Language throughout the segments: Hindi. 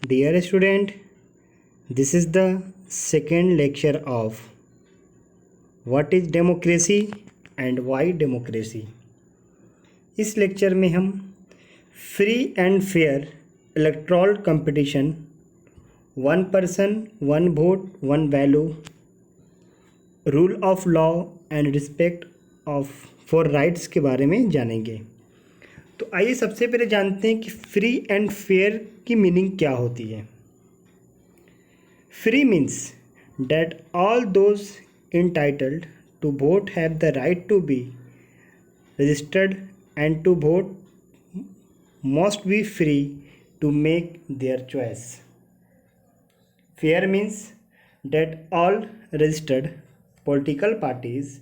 Dear student, this is the second lecture of what is democracy and why democracy. इस लेक्चर में हम free and fair electoral competition, one person one vote one value, rule of law and respect of for rights के बारे में जानेंगे। तो आइए सबसे पहले जानते हैं कि फ्री एंड फेयर की मीनिंग क्या होती है। Free means that all those entitled to vote have the right to be registered and to vote must be free to make their choice. Fair means that all registered political parties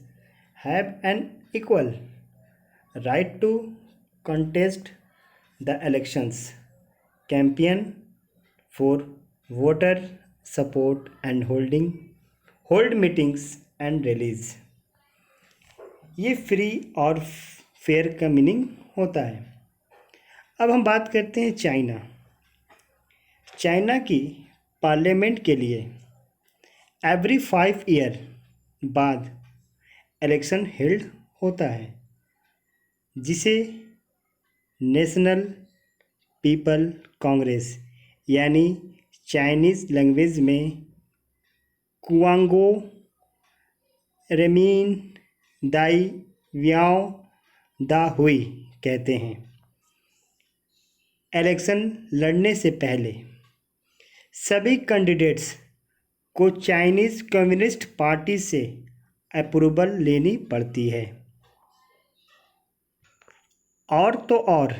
have an equal right to contest the elections, campaign for voter support and hold meetings and rallies. ये फ्री और फेयर का मीनिंग होता है। अब हम बात करते हैं चाइना की पार्लियामेंट के लिए एवरी 5 ईयर बाद इलेक्शन हेल्ड होता है, जिसे नेशनल पीपल कांग्रेस यानी चाइनीज़ लैंग्वेज में कुआंगो रेमिन दाई व्याओ दा हुई कहते हैं। इलेक्शन लड़ने से पहले सभी कैंडिडेट्स को चाइनीज़ कम्युनिस्ट पार्टी से अप्रूवल लेनी पड़ती है, और तो और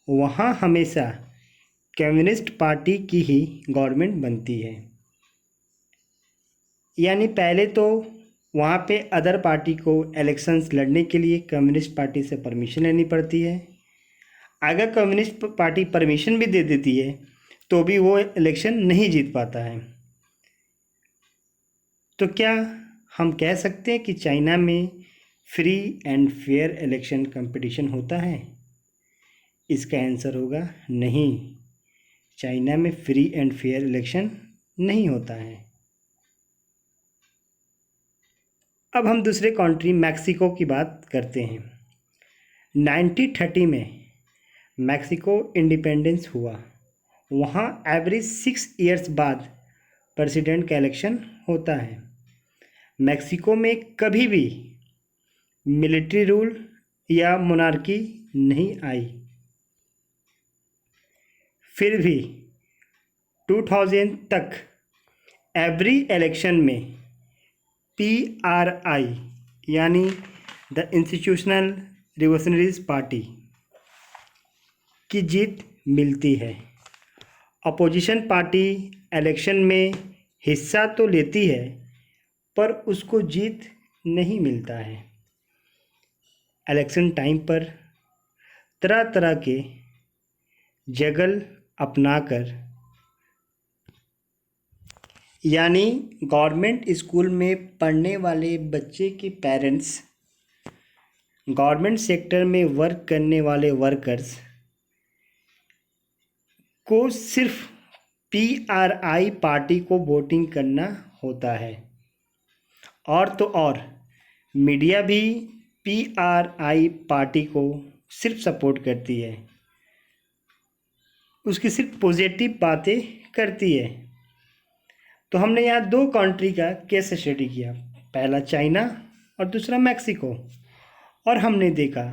वहाँ हमेशा कम्युनिस्ट पार्टी की ही गवर्नमेंट बनती है। यानी पहले तो वहाँ पे अदर पार्टी को इलेक्शंस लड़ने के लिए कम्युनिस्ट पार्टी से परमिशन लेनी पड़ती है। अगर कम्युनिस्ट पार्टी परमिशन भी दे देती है तो भी वो इलेक्शन नहीं जीत पाता है। तो क्या हम कह सकते हैं कि चाइना में free and fair election competition होता है? इसका आंसर होगा नहीं, चाइना में फ्री एंड फेयर इलेक्शन नहीं होता है। अब हम दूसरे कंट्री मैक्सिको की बात करते हैं। 1930 में मैक्सिको इंडिपेंडेंस हुआ। वहाँ एवरी 6 ईयर्स बाद प्रेसिडेंट का इलेक्शन होता है। मैक्सिको में कभी भी मिलिट्री रूल या मोनार्की नहीं आई। फिर भी 2000 तक एवरी इलेक्शन में PRI यानी द इंस्टीट्यूशनल रिवोल्यूशनरीज पार्टी की जीत मिलती है। अपोजिशन पार्टी इलेक्शन में हिस्सा तो लेती है पर उसको जीत नहीं मिलता है। इलेक्शन टाइम पर तरह तरह के जगल अपनाकर, यानी गवर्नमेंट स्कूल में पढ़ने वाले बच्चे के पेरेंट्स, गवर्नमेंट सेक्टर में वर्क करने वाले वर्कर्स को सिर्फ PRI पार्टी को वोटिंग करना होता है, और तो और मीडिया भी PRI पार्टी को सिर्फ सपोर्ट करती है, उसकी सिर्फ पॉजिटिव बातें करती है। तो हमने यहाँ 2 कंट्री का केस स्टडी किया, पहला चाइना और दूसरा मैक्सिको, और हमने देखा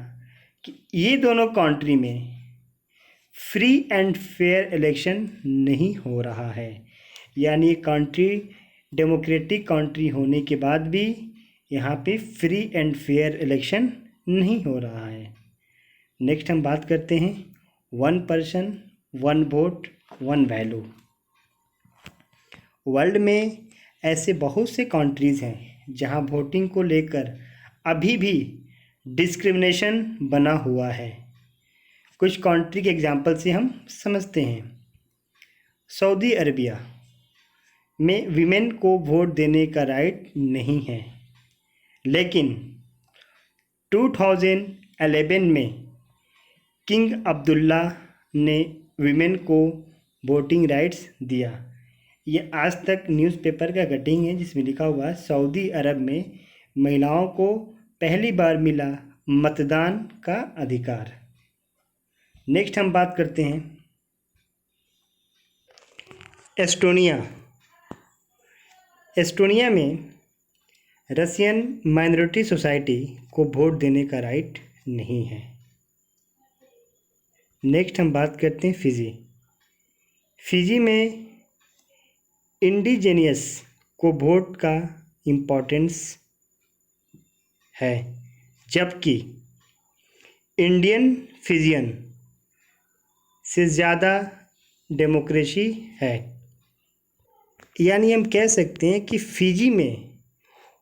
कि ये दोनों कंट्री में फ्री एंड फेयर इलेक्शन नहीं हो रहा है। यानी ये कंट्री डेमोक्रेटिक कंट्री होने के बाद भी यहाँ पे फ्री एंड फेयर इलेक्शन नहीं हो रहा है। नेक्स्ट हम बात करते हैं one person one vote one value. World में ऐसे बहुत से कंट्रीज़ हैं जहां वोटिंग को लेकर अभी भी डिस्क्रिमिनेशन बना हुआ है। कुछ कंट्री के एग्जांपल से हम समझते हैं। सऊदी अरबिया में वीमेन को वोट देने का राइट नहीं है, लेकिन 2011 में किंग अब्दुल्ला ने वीमेन को वोटिंग राइट्स दिया। ये आज तक न्यूज़पेपर का कटिंग है जिसमें लिखा हुआ है सऊदी अरब में महिलाओं को पहली बार मिला मतदान का अधिकार। नेक्स्ट हम बात करते हैं एस्टोनिया। एस्टोनिया में रशियन माइनॉरिटी सोसाइटी को वोट देने का राइट नहीं है। नेक्स्ट हम बात करते हैं फिजी। फिजी में इंडिजेनियस को वोट का इम्पोर्टेंस है, जबकि इंडियन फिजियन से ज़्यादा डेमोक्रेसी है। यानी हम कह सकते हैं कि फिजी में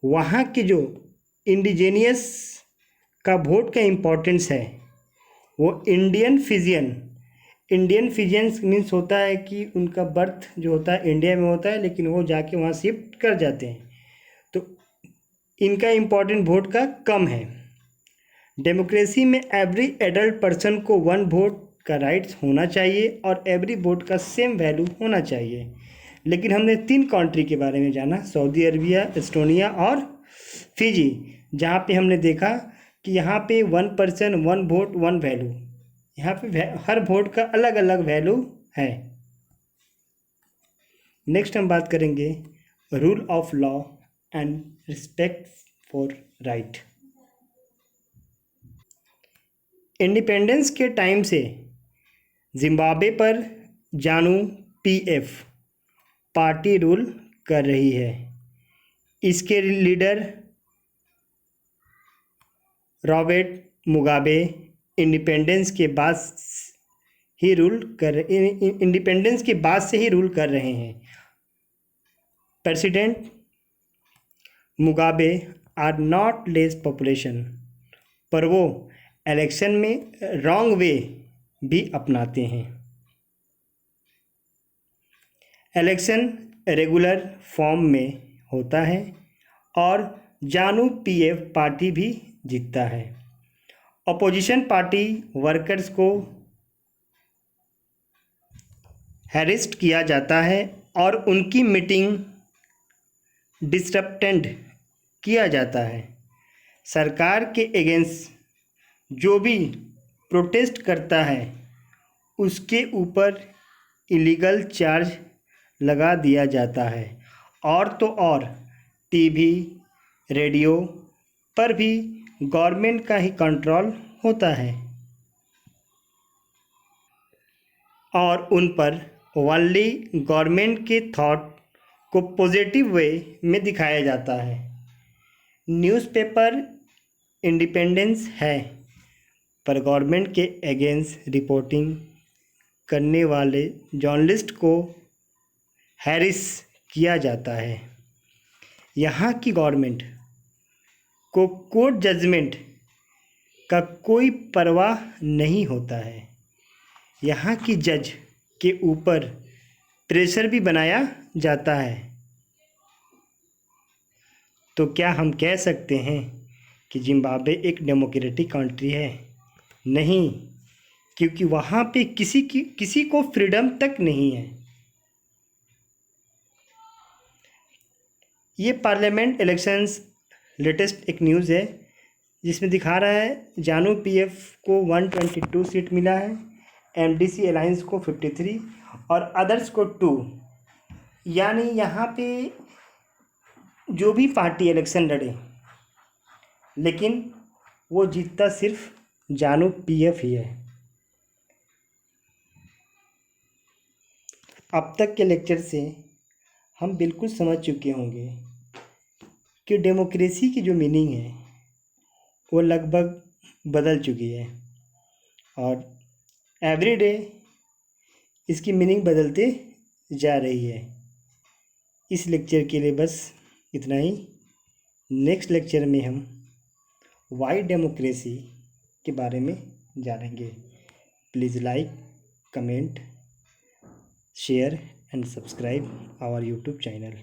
वहाँ के जो इंडिजेनियस का वोट का इम्पोर्टेंस है वो इंडियन फिजियंस मीन्स होता है कि उनका बर्थ जो होता है इंडिया में होता है, लेकिन वो जाके वहाँ शिफ्ट कर जाते हैं, तो इनका इम्पोर्टेंट वोट का कम है। डेमोक्रेसी में एवरी एडल्ट पर्सन को 1 वोट का राइट्स होना चाहिए और एवरी वोट का सेम वैल्यू होना चाहिए। लेकिन हमने 3 कंट्री के बारे में जाना, सऊदी अरबिया, एस्टोनिया और फिजी, जहाँ पे हमने देखा कि यहाँ पे 1 पर्सन 1 वोट 1 वैल्यू, यहाँ पे हर वोट का अलग अलग वैल्यू है। नेक्स्ट हम बात करेंगे rule of law and respect for right. Independence के टाइम से जिम्बाब्वे पर जानू पीएफ पार्टी रूल कर रही है। इसके लीडर रॉबर्ट मुगाबे इंडिपेंडेंस के बाद से ही रूल कर रहे हैं। President Mugabe are not less population, पर वो इलेक्शन में रॉन्ग वे भी अपनाते हैं। इलेक्शन रेगुलर फॉर्म में होता है और जानू पीएफ पार्टी भी जीतता है। अपोजिशन पार्टी वर्कर्स को हैरेस्ट किया जाता है और उनकी मीटिंग डिसरप्टेड किया जाता है। सरकार के अगेंस्ट जो भी प्रोटेस्ट करता है उसके ऊपर इलीगल चार्ज लगा दिया जाता है। और तो और टीवी रेडियो पर भी गवर्नमेंट का ही कंट्रोल होता है और उन पर ओनली गवर्नमेंट के थॉट को पॉजिटिव वे में दिखाया जाता है। न्यूज़पेपर इंडिपेंडेंस है, पर गवर्नमेंट के अगेंस्ट रिपोर्टिंग करने वाले जर्नलिस्ट को हैरिस किया जाता है। यहाँ की गवर्नमेंट को कोर्ट जजमेंट का कोई परवाह नहीं होता है। यहाँ की जज के ऊपर प्रेशर भी बनाया जाता है। तो क्या हम कह सकते हैं कि जिम्बाब्वे एक डेमोक्रेटिक कंट्री है? नहीं, क्योंकि वहाँ पे किसी को फ्रीडम तक नहीं है। ये पार्लियामेंट इलेक्शंस लेटेस्ट एक न्यूज़ है जिसमें दिखा रहा है जानू पीएफ को 122 सीट मिला है, एमडीसी अलायंस को 53 और अदर्स को 2। यानी यहाँ पे जो भी पार्टी इलेक्शन लड़े लेकिन वो जीतता सिर्फ जानू पीएफ ही है। अब तक के लेक्चर से हम बिल्कुल समझ चुके होंगे कि डेमोक्रेसी की जो मीनिंग है वो लगभग बदल चुकी है और एवरी डे इसकी मीनिंग बदलते जा रही है। इस लेक्चर के लिए बस इतना ही। नेक्स्ट लेक्चर में हम वाई डेमोक्रेसी के बारे में जानेंगे। Please like, comment, share and subscribe our YouTube channel.